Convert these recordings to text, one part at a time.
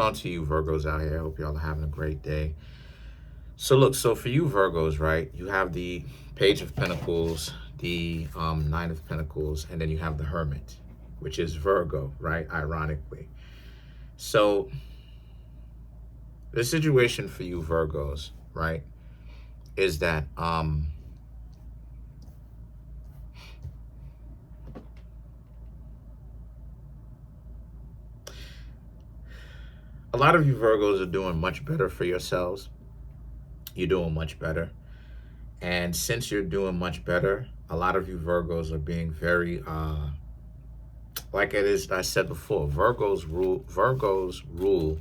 On to you Virgos out here. I hope y'all are having a great day. So look, so for you Virgos, right, you have the Page of Pentacles, the Nine of Pentacles, and then you have the Hermit, which is Virgo, right, ironically. So the situation for you Virgos, right, is that a lot of you Virgos are doing much better for yourselves. You're doing much better. And since you're doing much better, a lot of you Virgos are being very, like it is, I said before, Virgos rule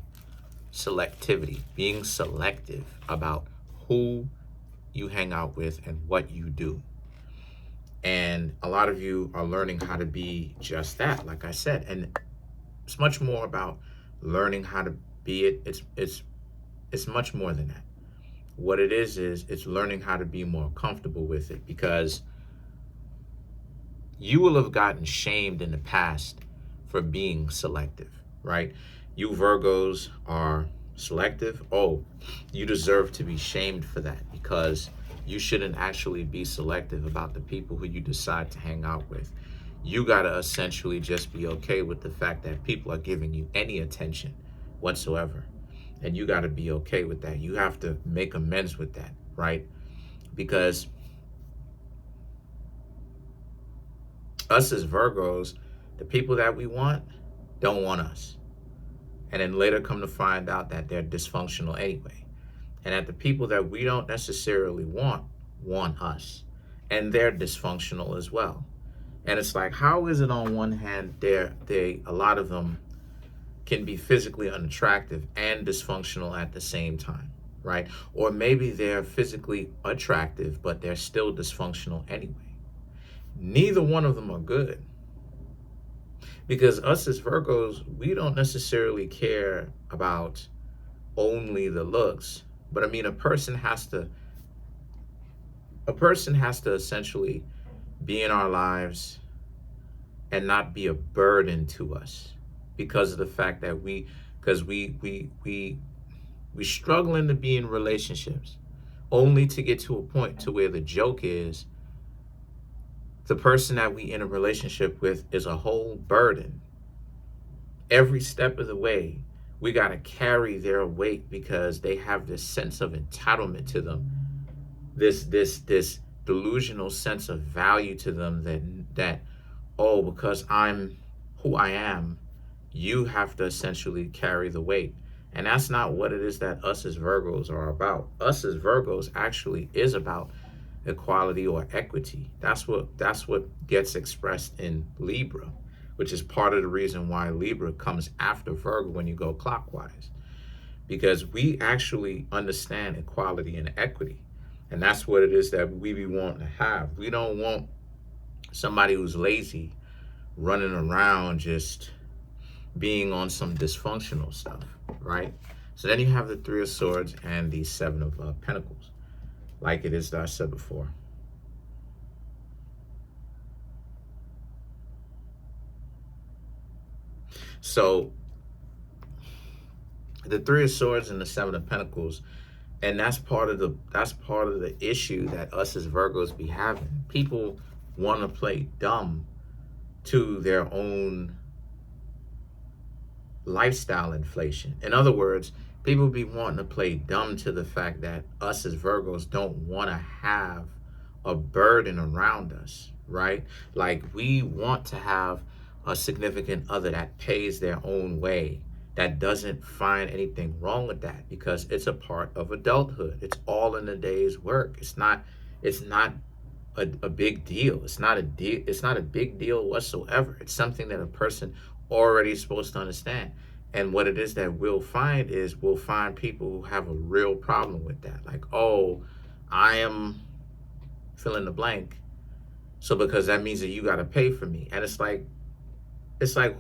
selectivity, being selective about who you hang out with and what you do. And a lot of you are learning how to be just that, like I said. And it's much more about learning how to be it. It's much more than that. What it is it's learning how to be more comfortable with it, because you will have gotten shamed in the past for being selective, right? You Virgos are selective. Oh, you deserve to be shamed for that, because you shouldn't actually be selective about the people who you decide to hang out with. You got to essentially just be okay with the fact that people are giving you any attention whatsoever. And you got to be okay with that. You have to make amends with that, right? Because us as Virgos, the people that we want don't want us. And then later come to find out that they're dysfunctional anyway. And that the people that we don't necessarily want us. And they're dysfunctional as well. And it's like, how is it on one hand, a lot of them can be physically unattractive and dysfunctional at the same time, right? Or maybe they're physically attractive, but they're still dysfunctional anyway. Neither one of them are good. Because us as Virgos, we don't necessarily care about only the looks, but I mean, a person has to essentially be in our lives and not be a burden to us, because of the fact that we struggling to be in relationships, only to get to a point to where the joke is the person that we in a relationship with is a whole burden. Every step of the way, we got to carry their weight because they have this sense of entitlement to them, this delusional sense of value to them, that oh, because I'm who I am, you have to essentially carry the weight. And that's not what it is that us as Virgos are about. Us as Virgos actually is about equality or equity. That's what gets expressed in Libra, which is part of the reason why Libra comes after Virgo when you go clockwise, because we actually understand equality and equity. And that's what it is that we be wanting to have. We don't want somebody who's lazy running around just being on some dysfunctional stuff, right? So then you have the Three of Swords and the Seven of Pentacles, like it is that I said before. So the Three of Swords and the Seven of Pentacles, and that's part of the issue that us as Virgos be having. People want to play dumb to their own lifestyle inflation. In other words, people be wanting to play dumb to the fact that us as Virgos don't want to have a burden around us, right? Like, we want to have a significant other that pays their own way, that doesn't find anything wrong with that, because it's a part of adulthood. It's all in the day's work. It's not a big deal. It's not a big deal whatsoever. It's something that a person already is supposed to understand. And what it is that we'll find people who have a real problem with that. Like, oh, I am fill in the blank, so because that means that you got to pay for me. And it's like,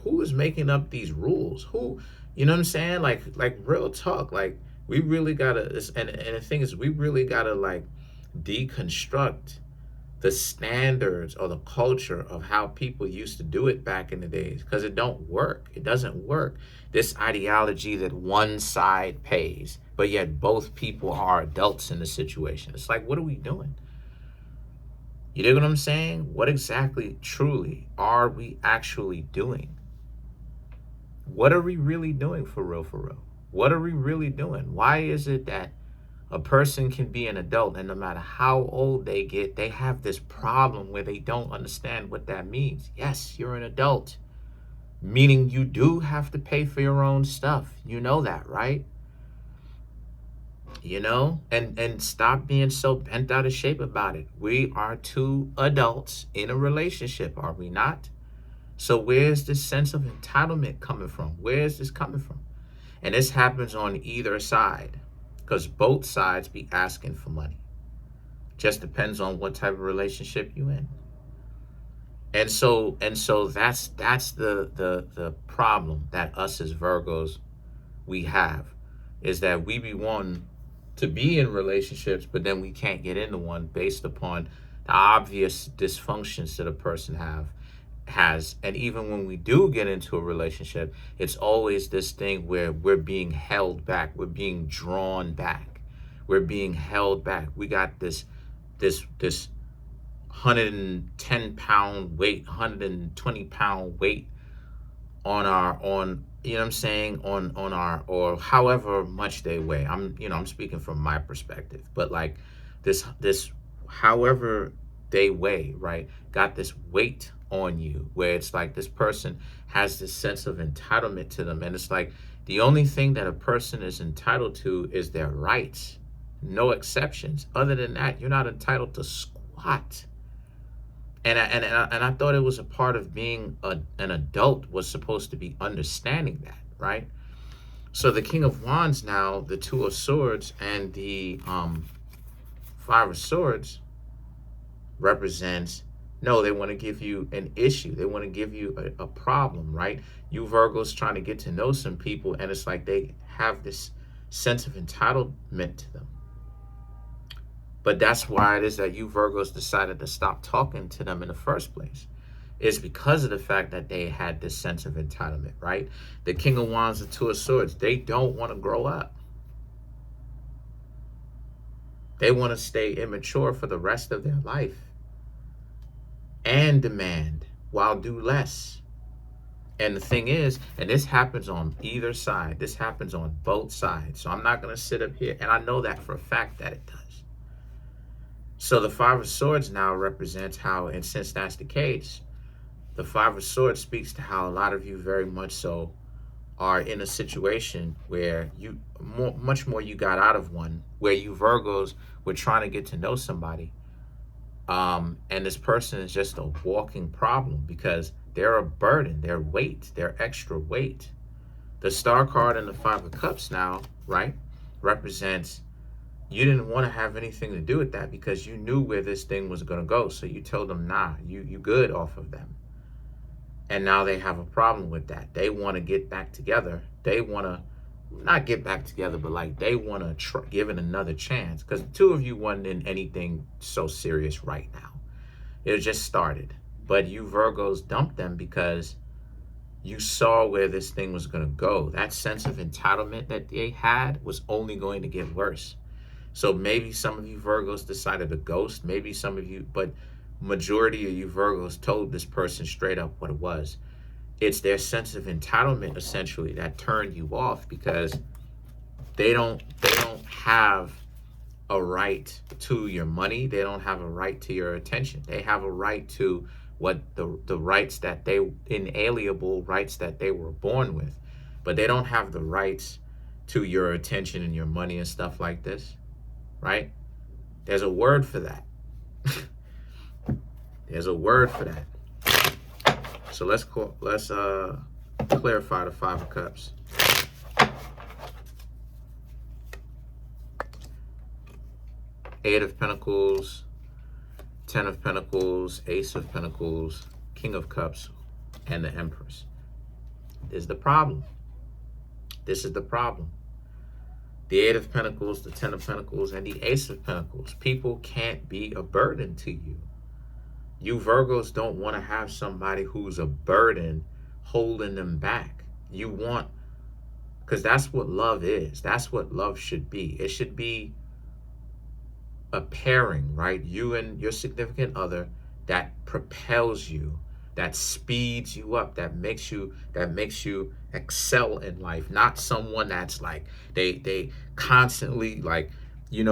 who is making up these rules? Who, you know what I'm saying? Like real talk. Like, we really gotta, and the thing is, we really gotta like deconstruct the standards or the culture of how people used to do it back in the days, because it don't work. It doesn't work. This ideology that one side pays, but yet both people are adults in the situation. It's like, what are we doing? You dig what I'm saying? What exactly, truly, are we actually doing? What are we really doing for real, for real? What are we really doing? Why is it that a person can be an adult and no matter how old they get, they have this problem where they don't understand what that means? Yes, you're an adult, meaning you do have to pay for your own stuff. You know that, right? You know, and stop being so bent out of shape about it. We are two adults in a relationship, are we not? So where's this sense of entitlement coming from? Where's this coming from? And this happens on either side, because both sides be asking for money. Just depends on what type of relationship you in. And so that's the problem that us as Virgos we have, is that we be wanting to be in relationships, but then we can't get into one based upon the obvious dysfunctions that a person has. And even when we do get into a relationship, it's always this thing where we're being held back, we're being drawn back, we're being held back. We got this 110-pound weight, 120-pound weight on you know what I'm saying, on our, or however much they weigh. I'm speaking from my perspective, but like this however they weigh, right, got this weight on you where it's like this person has this sense of entitlement to them, and it's like the only thing that a person is entitled to is their rights, no exceptions. Other than that, you're not entitled to squat. And I thought it was a part of being an adult was supposed to be understanding that, right? So the King of Wands now, the Two of Swords, and the Five of Swords represents, no, they want to give you an issue. They want to give you a problem, right? You Virgos trying to get to know some people, and it's like they have this sense of entitlement to them. But that's why it is that you Virgos decided to stop talking to them in the first place. It's because of the fact that they had this sense of entitlement, right? The King of Wands, the Two of Swords, they don't want to grow up. They want to stay immature for the rest of their life and demand while do less. And the thing is, and this happens on either side, this happens on both sides. So I'm not going to sit up here, and I know that for a fact that it does. So the Five of Swords now represents how, and since that's the case, the Five of Swords speaks to how a lot of you very much so are in a situation where you much more you got out of one, where you Virgos were trying to get to know somebody, and this person is just a walking problem because they're a burden, they're weight, they're extra weight. The Star card and the Five of Cups now, right, represents you didn't want to have anything to do with that because you knew where this thing was going to go. So you told them, nah, you good off of them. And now they have a problem with that. They want to get back together. They want to not get back together, but like they want to give it another chance, because the two of you wasn't in anything so serious right now. It just started. But you Virgos dumped them because you saw where this thing was going to go. That sense of entitlement that they had was only going to get worse. So maybe some of you Virgos decided to ghost, maybe some of you, but majority of you Virgos told this person straight up what it was. It's their sense of entitlement essentially that turned you off, because they don't have a right to your money. They don't have a right to your attention. They have a right to what the rights that they, inalienable rights that they were born with, but they don't have the rights to your attention and your money and stuff like this. Right? There's a word for that. There's a word for that. So let's clarify the Five of Cups. Eight of Pentacles, Ten of Pentacles, Ace of Pentacles, King of Cups, and the Empress. This is the problem. This is the problem. The Eight of Pentacles, the Ten of Pentacles, and the Ace of Pentacles. People can't be a burden to you. You Virgos don't want to have somebody who's a burden holding them back. You want, because that's what love is. That's what love should be. It should be a pairing, right? You and your significant other that propels you, that speeds you up, that makes you excel in life. Not someone that's like they constantly like, you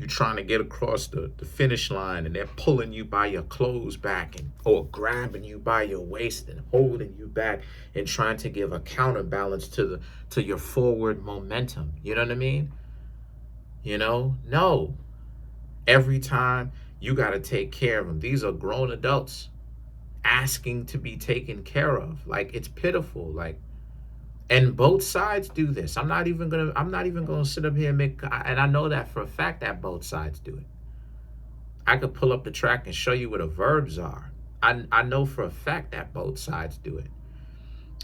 trying to get across the finish line and they're pulling you by your clothes back and or grabbing you by your waist and holding you back and trying to give a counterbalance to your forward momentum. You know what I mean? No. Every time you got to take care of them. These are grown adults asking to be taken care of. Like, it's pitiful. Like, and both sides do this. I'm not even gonna sit up here and and I know that for a fact that both sides do it. I could pull up the track and show you what the verbs are. I know for a fact that both sides do it.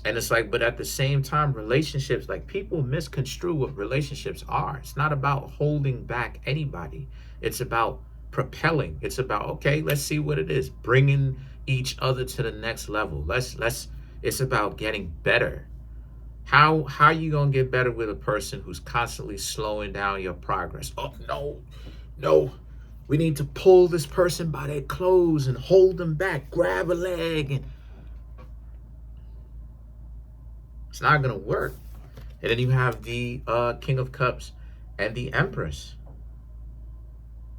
And it's like, but at the same time, relationships, like, people misconstrue what relationships are. It's not about holding back anybody. It's about propelling. It's about, okay, let's see what it is. Bringing each other to the next level. It's about getting better. How you going to get better with a person who's constantly slowing down your progress? Oh, no. We need to pull this person by their clothes and hold them back, grab a leg, and it's not going to work. And then you have the King of Cups and the Empress.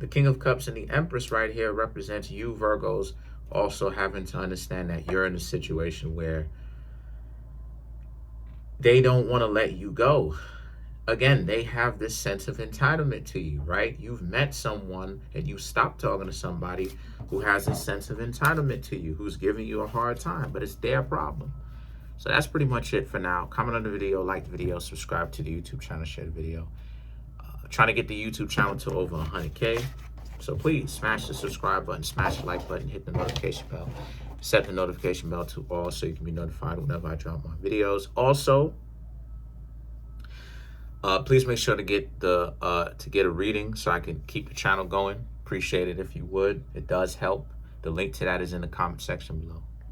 The King of Cups and the Empress right here represents you Virgos also having to understand that you're in a situation where they don't want to let you go. Again, they have this sense of entitlement to you, right? You've met someone and you stopped talking to somebody who has a sense of entitlement to you, who's giving you a hard time, but it's their problem. So that's pretty much it for now. Comment on the video, like the video, subscribe to the YouTube channel, share the video. Trying to get the YouTube channel to over 100K. So please smash the subscribe button, smash the like button, hit the notification bell. Set the notification bell to all so you can be notified whenever I drop my videos. Also, please make sure to get a reading so I can keep the channel going. Appreciate it if you would. It does help. The link to that is in the comment section below.